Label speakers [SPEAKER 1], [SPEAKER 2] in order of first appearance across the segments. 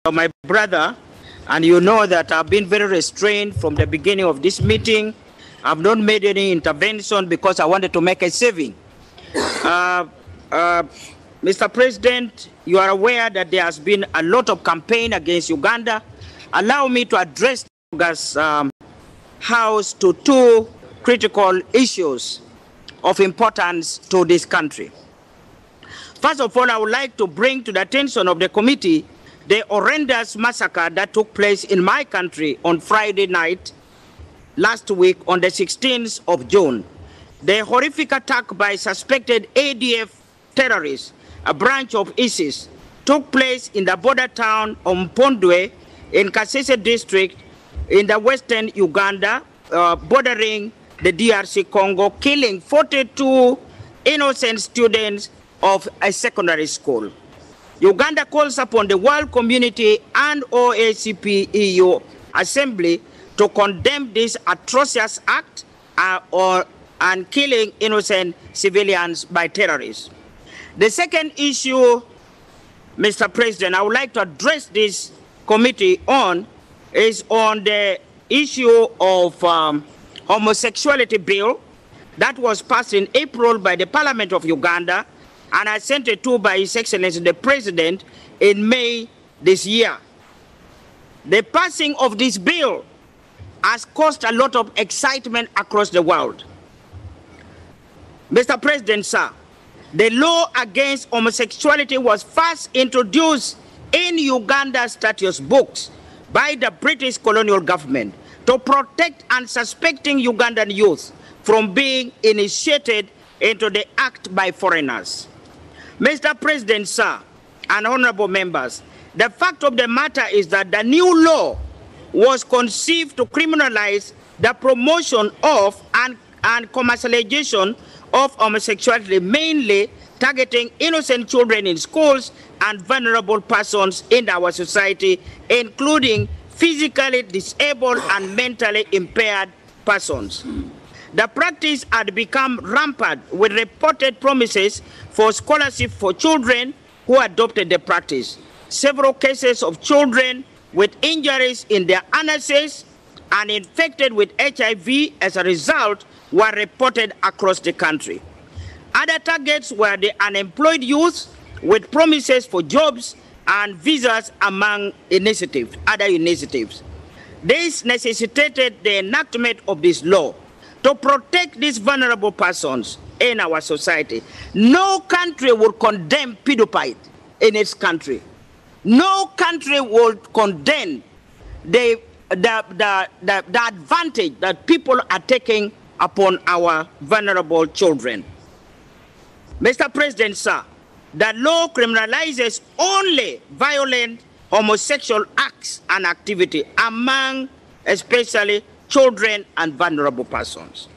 [SPEAKER 1] my brother, and you know that I've been very restrained from the beginning of this meeting. I've not made any intervention because I wanted to make a saving. Mr. President, you are aware that there has been a lot of campaign against Uganda. Allow me to address Uganda's House to two critical issues of importance to this country. First of all, I would like to bring to the attention of the committee the horrendous massacre that took place in my country on Friday night last week on the 16th of June. The horrific attack by suspected ADF terrorists, a branch of ISIS, took place in the border town of Mpondwe in Kasese district in the western Uganda, bordering the DRC Congo, killing 42 innocent students of a secondary school. Uganda calls upon the world community and OACP EU Assembly to condemn this atrocious act and killing innocent civilians by terrorists. The second issue, Mr. President, I would like to address this committee on is on the issue of homosexuality bill that was passed in April by the Parliament of Uganda, and I sent it to by His Excellency the President in May this year. The passing of this bill has caused a lot of excitement across the world. Mr. President, sir, the law against homosexuality was first introduced in Uganda's statute books by the British colonial government to protect unsuspecting Ugandan youth from being initiated into the act by foreigners. Mr. President, sir, and honorable members, the fact of the matter is that the new law was conceived to criminalize the promotion of and commercialization of homosexuality, mainly targeting innocent children in schools and vulnerable persons in our society, including physically disabled and mentally impaired persons. The practice had become rampant with reported promises for scholarship for children who adopted the practice. Several cases of children with injuries in their anuses and infected with HIV as a result were reported across the country. Other targets were the unemployed youth with promises for jobs and visas among other initiatives. This necessitated the enactment of this law to protect these vulnerable persons in our society. No country will condemn pedophiles in its country. No country will condemn the advantage that people are taking upon our vulnerable children. Mr. President, sir, the law criminalizes only violent homosexual acts and activity among especially children and vulnerable persons.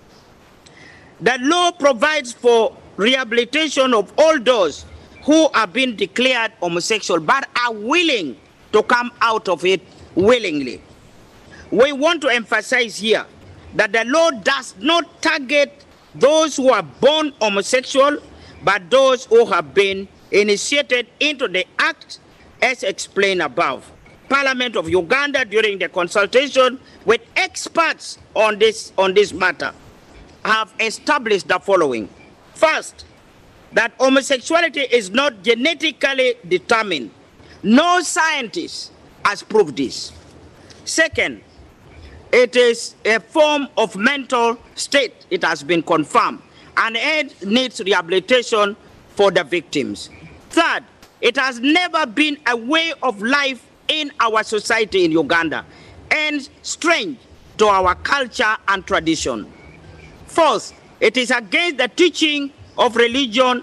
[SPEAKER 1] The law provides for rehabilitation of all those who have been declared homosexual but are willing to come out of it willingly. We want to emphasize here that the law does not target those who are born homosexual, but those who have been initiated into the act as explained above. Parliament of Uganda, during the consultation with experts on this matter, have established the following. First, that homosexuality is not genetically determined. No scientist has proved this. Second, it is a form of mental state, it has been confirmed, and it needs rehabilitation for the victims. Third, it has never been a way of life in our society in Uganda and strange to our culture and tradition. Fourth, it is against the teaching of religion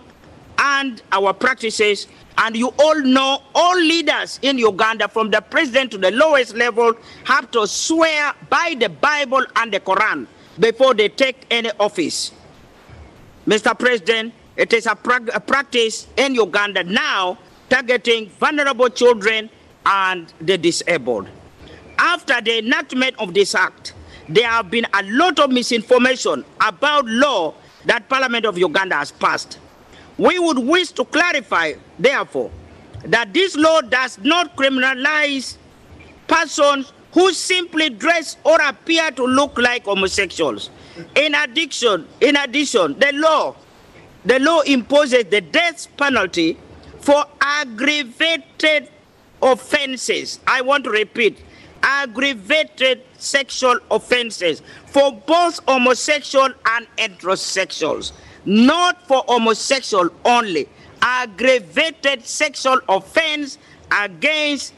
[SPEAKER 1] and our practices, and you all know all leaders in Uganda from the president to the lowest level have to swear by the Bible and the Quran before they take any office. Mr. President, it is a practice in Uganda now targeting vulnerable children and the disabled. After the enactment of this act, there have been a lot of misinformation about law that Parliament of Uganda has passed. We would wish to clarify, therefore, that this law does not criminalize persons who simply dress or appear to look like homosexuals. In addition, the law imposes the death penalty for aggravated offenses. I want to repeat, aggravated sexual offenses for both homosexual and heterosexuals, not for homosexual only. Aggravated sexual offense against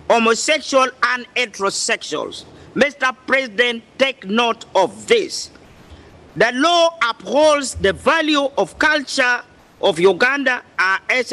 [SPEAKER 1] homosexual and heterosexuals. Mr. President, take note of this. The law upholds the value of culture of Uganda as